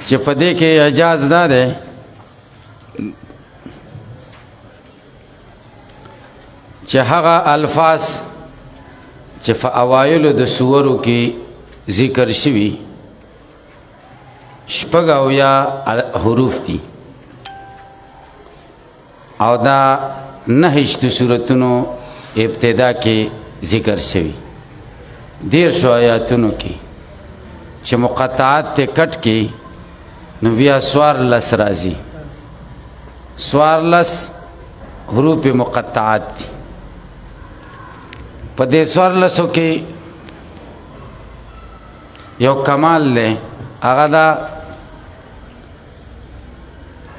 چې په دې کې اعجاز دا دی چې هغه الفاظ چې په اوایلو د سورو کې ذکر شوي شپږ اویا حروف دي او دا نهشت سورتونو ابتدا کې ذکر شوي 150 آیاتونو کې چې مقطعات ته کټ کې نو بیا 14 راځي 14 حروف مقطعات دي په دې 14 کې یو کمال له هغه دا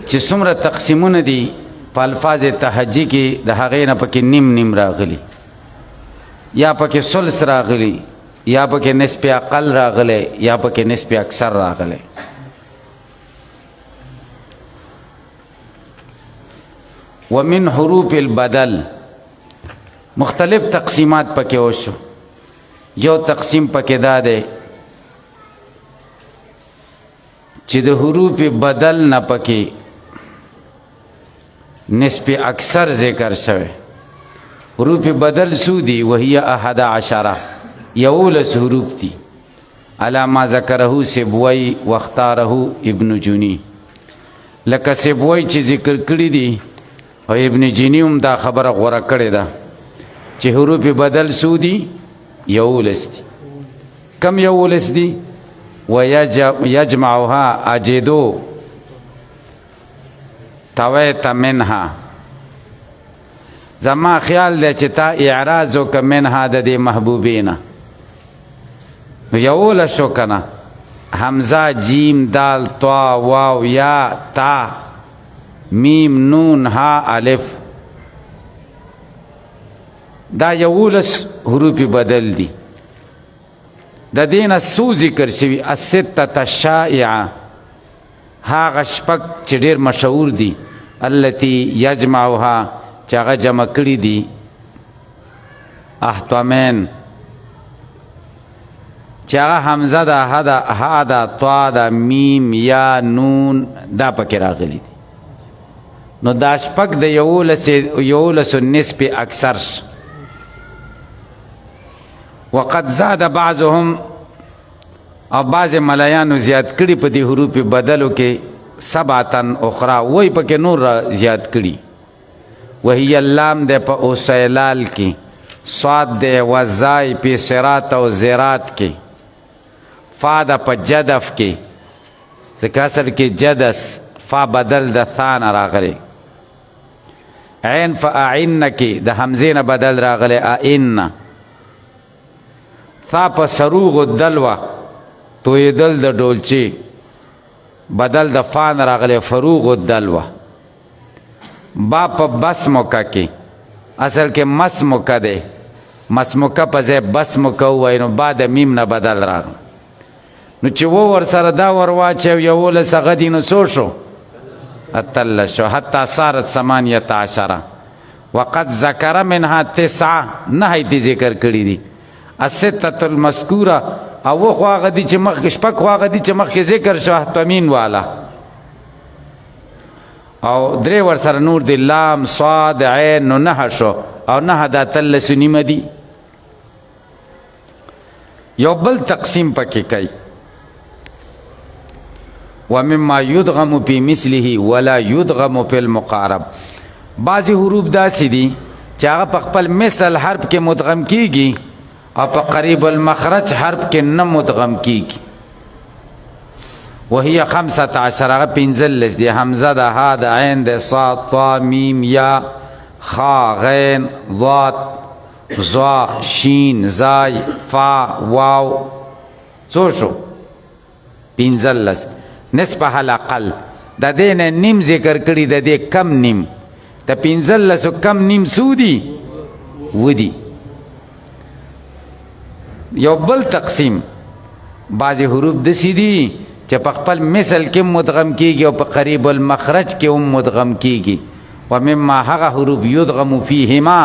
چې څومره تقسیمونه دي په الفاظ تهجی کې د هغې نه پکې نیم راغلي یا پکې ثلث راغلي یا پکې نسب اقل راغلی یا پکې نسب اکثر راغلی ومن حروف البدل مختلف تقسیمات پکې وشو یو تقسیم پکې دا دی چې د حروف بدل نه پکې نسب اکثر ذکر شوه حروف بدل سودی وهي 11 یولس حروف دي على ما ذکره سبوی واختاره ابن جونی لکه سبوی چې ذکر کړی دي او ابن جونی هم دا خبره غوړه کړې ده چې حروف بدل سودی یولس دي کم یولس دي ويجمعها اجدو تویت منها زما خیال دی چې تا اعراض وکړه منها د دې محبوبینا یولس شو کنه حمزه جیم دال طا واو یا تا میم نون ها الف دا یولس حروف بدل دي د دینه سو ذکر شوی السته الشائعه هغه شپږ چې ډېر مشهور دي التي یجمعها چې هغه جمع کړي دي احتمین چې هغه حمزه ده ها ده طا ده میم یا نون دا پکې راغلي دي نو دا شپږ د یولسو نسب اکثر وقد زاد بعضهم او بعض ملایانو زیات کړي په دې حروف بدلو کې 7 اخرى وای پکې نور زیات کړي وهي اللام ده په اوسیلال کې صاد ده وزای په صراط او زرات کې فا ده په جدف کې ځکه اصل کې جدس فا بدل د ثان راغلی عین فاعن کې د حمزې نه بدل راغلی ائن ثا په سروغ الدلوه تویدل د ډولچی بدل د فان راغلی فروغ الدلوه با په بسمکه کې اصل کې مسمکه دی مسمکه په ځای بسمکه ووایي نو با د میم نه بدل راغله نو چې ور سره دا ور واچو یولس هغه دي نو څو شو 13 شو حتی صارت 18 وقد ذکر منها 9 نه دي ذکر کړي دي السته المذکوره او خو هغه دي چې مخکې شپږ خو هغه دي چې مخکې ذکر شو احتمین والا او درې ور سره نور دی لام صاد عین نو 9 شو او 9 دا 13 نیمه دي یو بل تقسیم پکې کوي ومما يدغم في مثله ولا يدغم في المقارب بعضی حروف داسې دي چې هغه په خپل مثل حرف کې مدغم کیږي او په قریب المخرج حرف کې نه مدغم کیږي وهي 15 هغه 15 دي حمزه ده ها ده عین ده صاد طا میم یا خا غین ضاد ظا شین زای فا واو څو شو 15 نسبه الاقل د دې نه نیم ذکر کړي د دې کم نیم د 15 کم نیم سودی ودی یو بل تقسیم بعضی حروف دسی دي چې په خپل مثل کې مدغم کیږي او په قریب المخرج کې هم مدغم کیږي ومما هغه حروف یدغم فیهما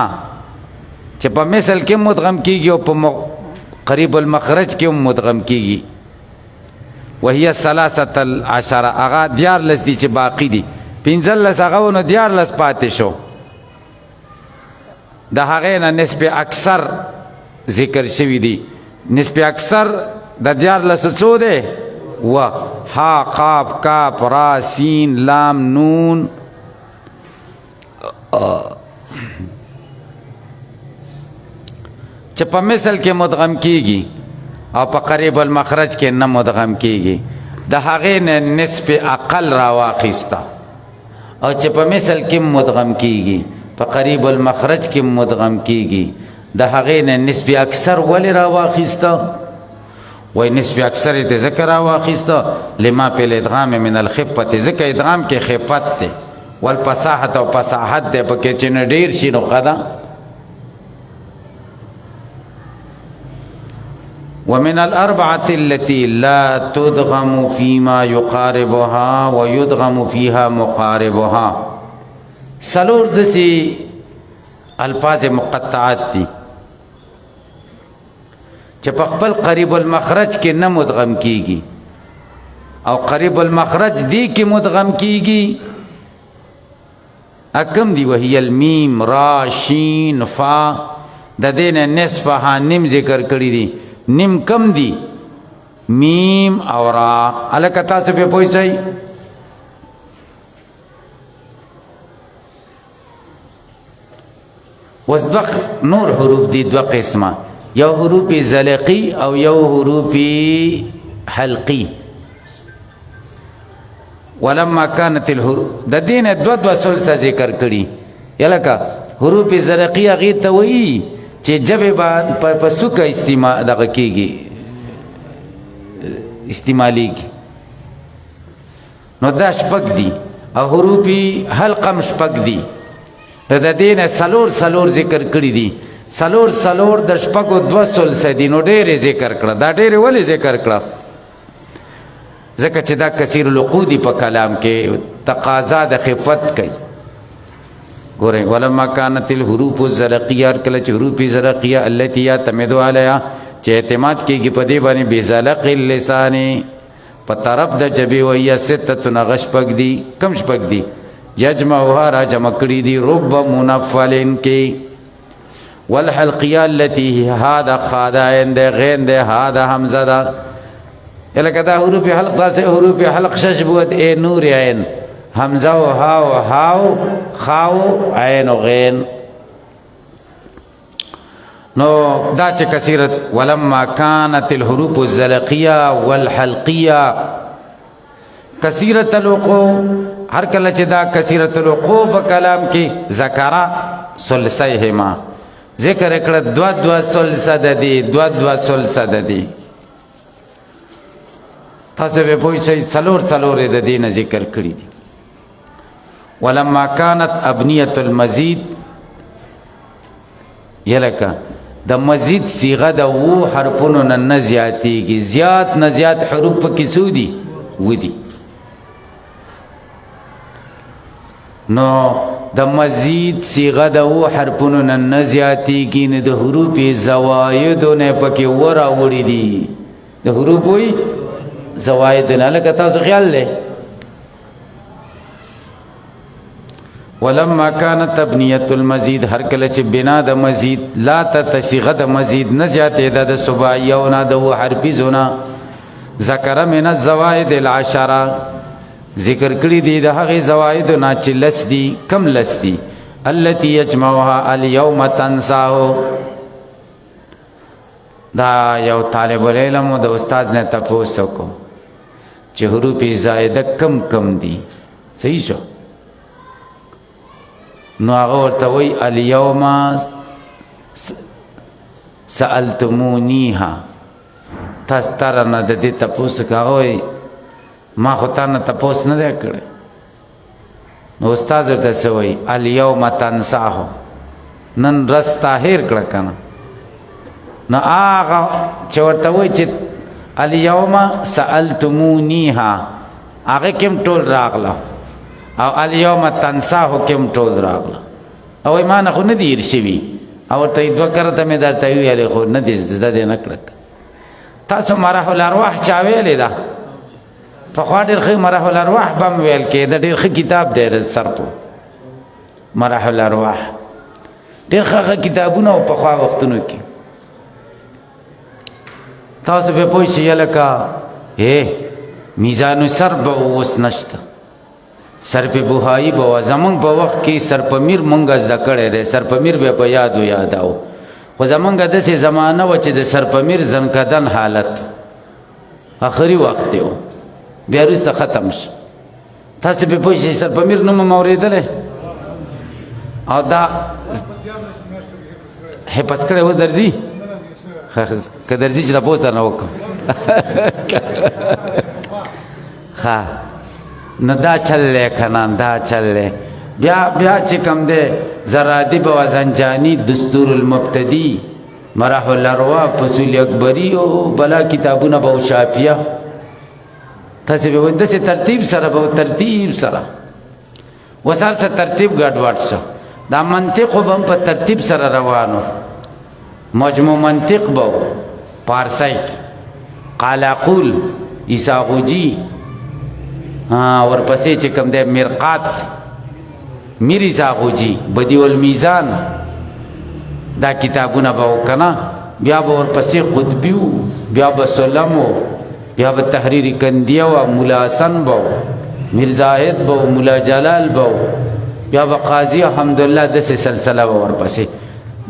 چې په مثل کې مدغم کیږي او په قریب المخرج کې هم مدغم کیږي وهي 13 هغه 14 دي چې باقی دي 15 هغه ونه 14 پاتې شو د هغې نه نسب اکثر ذکر شوي دي نسب اکثر د 14 څو دی و ها قاف کاف را سین لام نون چې په مثل کې مدغم کیږي او په قریب المخرج کې نه مدغم کیږي د هغې نه نسب اقل راواخیسته او چې په مثل کې مدغم کیږي په قریب المخرج کې مدغم کیږي د هغې نه نسب اکثر ولې راواخیسته وای نسب اکثر ته ذکر واخیسته لما په الادغام من الخفه ذکر ادغام کې خفت ته والفصاحت او فصاحت ده پکې چې نه ډیر شي نو قدا ومن الاربعه التي لا تدغم فيما يقاربها ويدغم فيها مقاربها سلور دسی الفاظ مقطعات دي چې په خپل قریب المخرج کې نه مدغم کیږي او قریب المخرج دی کې مدغم کیږي اکم دی وهي المیم را شین فا د دې نه نصفها نیم ذکر کړی دي نیم کم دی میم او را الکه تاسو په پوښتای وصدق نور حروف دي دو قسمه یو حروف زلقی او یو حروف حلقی ولما كانت الحروف د دین دو ثلث ذکر کړي یلکه حروف زلقی هغه ته وایي چې جبه باندې په سوکه استعمال دغه کیږي استعماليږي نو دا شپږ دي او حروف حلقه شپږ دي د دین سلور ذکر کړي دي سلور د شپږو 2 ثلث دي نو ډېر ذکر کړه دا ډېر ولې ذکر کړه ځکه چې دا کثیر العقود په کلام کې تقاضا د خفت کوي ګورئ ولما كانت الحروف الزلقيه کله چې حروف زلقيه التي يعتمد عليها چې اعتماد کېږي په دې باندې بزلق اللسان په طرف د جبې وهي 6 نغشپګ دي کم شپګ دي یجمعها را جمع کړي دي رب منفلن کې والحلقيه التي هذا خادا عند غين ده هذا حمزه ده الکه دا حروف حلق دا سه حروف حلق ششبوت اے نور عین حمزه و هاو خاو عین و غین نو دا چې کثیرت ولما كانت الحروف الزلقيه والحلقيه کثیرت الوقوع هر کله چې دا کثیرت الوقوع په کلام کې ذکر ثلثیهما ذکر کړه دو ثلث د دې دو ثلث د دې تاسو به پوښتنه څلور د دې نه ذکر کړی دي ولما كانت ابنيه المزيد یلکه د مزید صيغه د وو حرفونو نه زیاتېږي زیات نه زیات حروف په کې څو دي ودي نو د مزید صيغه د وو حرفونو نه زیاتېږي نه د حروف زواید نه پکې ورا وړي دي د حروف وي زواید نه لکه تاسو خیال لې ولما كانت ابنيه المزيد هر کله چې بنا د مزید لا تتصيغه د مزید نه زیاتې د سباعیه او نه د حرفي زونه ذکر من الزوائد العشره ذکر کړی دي د هغه زواید نه چې لس دي کم لس دي التي يجمعها اليوم تنساه دا یو طالب العلم د استاد نه تاسو کو چې حروف زائده کم دي صحیح شو نو هغه ورته وی اليوم سألتمونيها تاسو تر نه د دې تاسو کوي ما خو تا نه تاسو نه کړی نو استاد ورته سوی اليوم تنساه نن رستا هیر کړه کنه نو هغه چې ورته وی چې اليوم سألتمونيها هغه کوم ټول راغله او اليوم تنساه کوم ټول راغله او ایمان خو نه دی ارشوي او ته دوه کرته مې درته ویلې خو نه دی زده نه کړک تاسو مرحله الارواح چا ویلې ده پخوا ډېر ښه مراح الارواح به هم ویل کېده، ډېر ښه کتاب دی د سرپو مراح الارواح، ډېر ښه کتابونه و پخوا وختونو کې. تاسو پې پوه شئ لکه میزان سر به اوس نشته، سر په بوهایي به وه. زمونږ په وخت کې سرپمیر مونږ زده کړی دی، سرپمیر به په یادو یاداو، خو زمونږ داسې زمانه وه چې د سرپمیر زنکدن حالت آخري وخت دی و، بیا وروسته ختم شو. تاسو پې پوه شئ سرپمیر نوم م اورېدلی او دا حفظ کړی و درځي که درځي چې تپوس درنه وکړم ښه نو دا چل دی که نه دا چل دی. بیا چې کوم دی زرادی به زنجانی دستور المبتدی مراح الارواح فصول اکبری او بلا کتابونه به شافیه تاسې به داسې ترتیب سره به ترتیب سره اوس هر څه ترتیب ګډوډ شو. دا منطق به هم په ترتیب سره روانو، مجموع منطق به پارسی قالاقول عیساغوجي ورپسې چې کوم دی مرقات میر عیساغوجي بدیع المیزان دا کتابونه به و که نه. بیا به ورپسې قطبي و، بیا به سلم و، بیا به تحریر کندیه و، ملا حسن به و، میر زاهد به و، ملا جلال به و، بیا به قاضي حمدالله داسې سلسله به ورپسې.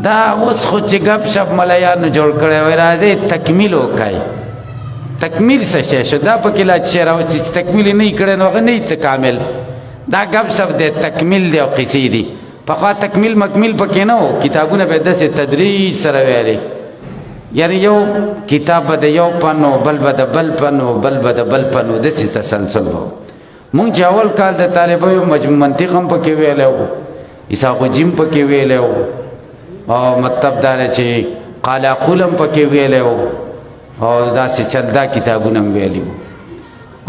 دا اوس خو چې ګپ شپ ملایانو جوړ کړی وای راځئ تکمیل وکئ. تکمیل څه شی شو؟ دا پکې لا چې راوځي چې تکمیل یې نه یې کړی نو هغه نه یي کامل. دا ګپ شپ دی، تکمیل دی او قصې دي. پخوا تکمیل مکمیل پکې نه و، کتابونه به داسې تدریج سره ویلې، یعنی یو کتاب به د یو پن و بل به د بل پن و بل به د بل پن و داسې تسلسل به و. مونږ چې اول کال د طالبیو مجموع منطق هم پکې ویلی و، عیساغوجي هم پکې ویلی و، او مطلب دا دی چې قالاقول هم پکې ویلی و او داسې چل دا کتابونه هم ویلي وو.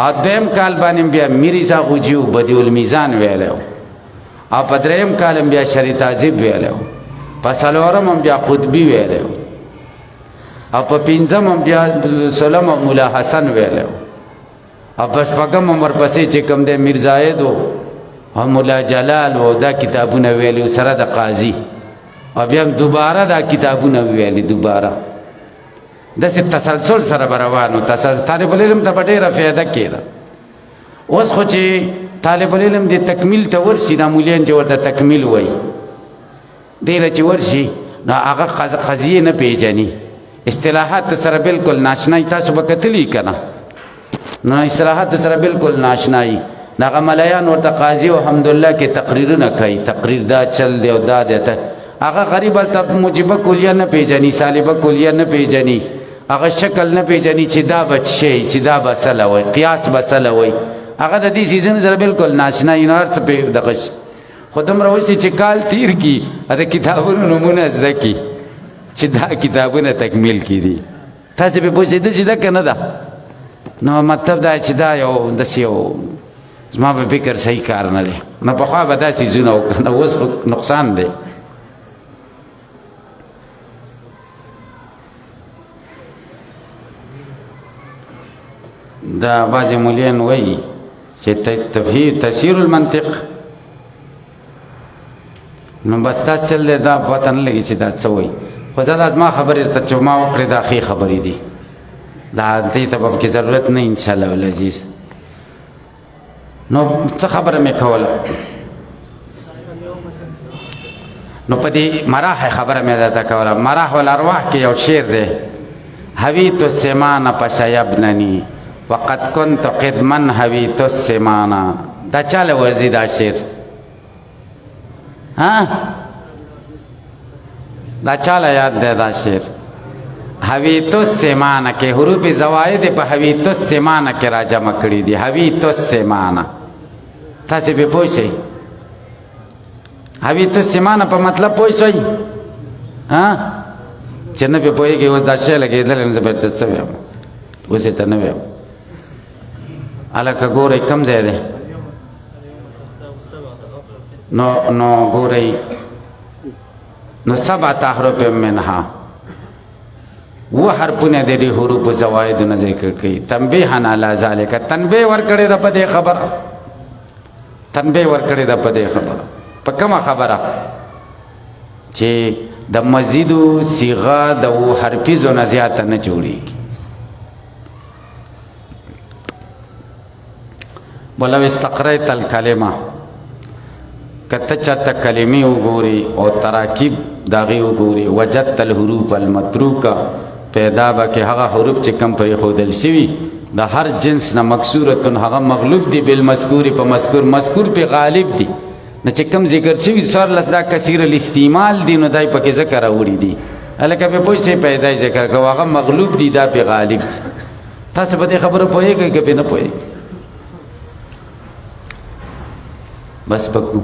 او دویم کال باندې بیا میر عیساغوجي و بدیع المیزان ویلی و، او په دریم کال هم بیا شریع تعذیب ویلی و، په څلورم هم بیا قطبي ویلی و، او په پنځم هم بیا سلم مولا حسن ویلی و، او په شپږم هم ورپسې چې کوم دی میر زاهد و او مولا جلال و دا کتابونه ویلي و سره د قاضي، او بیا هم دوباره دا کتابونه ویلي دوباره داسې تسلسل سره به روان و. طالب العلم ته به ډېره فایده کېده. اوس خو چې طالب العلم دې تکمیل ته ورشي، دا مولیان چې ورته تکمیل وایي ډېره چې ورشي نو هغه قضیې نه پېژني، اصطلاحات سره بلکل ناشنایي. تاسو به کتلي که نه نو اصطلاحات سره بلکل ناشنایي. هغه ملایان ورته قاضي او حمدالله کې تقریرونه کوي، تقریر دا چل دی او دا دی. هغه غریب هلته موجبه کلیه نه پېژني، سالبه کلیه نه پېژني، هغه شکل نه پېژني چې دا به څه شی، چې دا به څه لوی، قیاس به څه لوی. هغه د دې څیزونو سره بلکل ناشنا وي، نو هر څه پې دغه شي. خو دومره وشي چې کال تیر کړي د کتابونو نومونه زده کړي چې دا کتابونه تکمیل کړي. تاسې پې پوښتېده چې ده که نه ده؟ نو مطلب دا چې دا یو داسې یو زما په فکر صحیح کار نه دی. نو پخوا به دا څیزونه و که نه، اوس نقصان دی. دا بعض مولیان وایي چې تفسیر المنطق نو بس دا چل دی، دا پته نه لګي چې دا څه وایي. خو دا زما خبرې ته چې ما وکړې دا ښې خبرې دي، دا دې ته به پکې ضرورت نه انشاءالله العزیز. نو څه خبره مې کوله؟ نو په دې مراح خبره مې درته کوله. مراح الارواح کې یو شعر دی، حویت السمان فشیبننی وقد كنت قدما حویت السمانا. دا چاله ورزي دا شعر؟ دا چاله یاد دی دا شعر؟ حویت السمانا کې حروف زواید په حویت السمانا کې را جمع کړي دي. حویت السمانا تاسې پې پوه شئ؟ حویت السمانا په مطلب پوه شئ؟ چې نه پې پوهېږئ اوس دا شی لګېدلی نو زه به درته څه ویم، اوس یې ته نه ویم. هلکه ګورئ کوم ځای دی؟ نو ګورئ، نو 7 احرف منها و حرفونه د دې حروف زوایدونه ذکر کوي تنبیهن علی ذلک تنبیه ورکړې ده په دې خبره تنبیه ورکړې ده په دې خبره په کومه خبره چې د مزیدو صیغه د و حرفي زونه زیاته نه جوړېږي ولو استقرأت الکلمه کته چرته کلمې وګوري او تراکیب داغې وګوري وجدت الحروف المتروکه پیدا به کې هغه حروف چې کم پرېښودل شوي د هر جنس نه مکسورتون هغه مغلوب دي بالمذکور په مذکور پې غالب دي نه چې کم ذکر شوي څوارلس دا کثیر الاستعمال دي نو دای پکې ذکر راوړي دي هلکه پې پوه شئ پیدا ذکر کوو هغه مغلوب دي دا پې غالب دي تاسو په دې خبره پوهېږئ که پې نه پوهېږئ بس پکو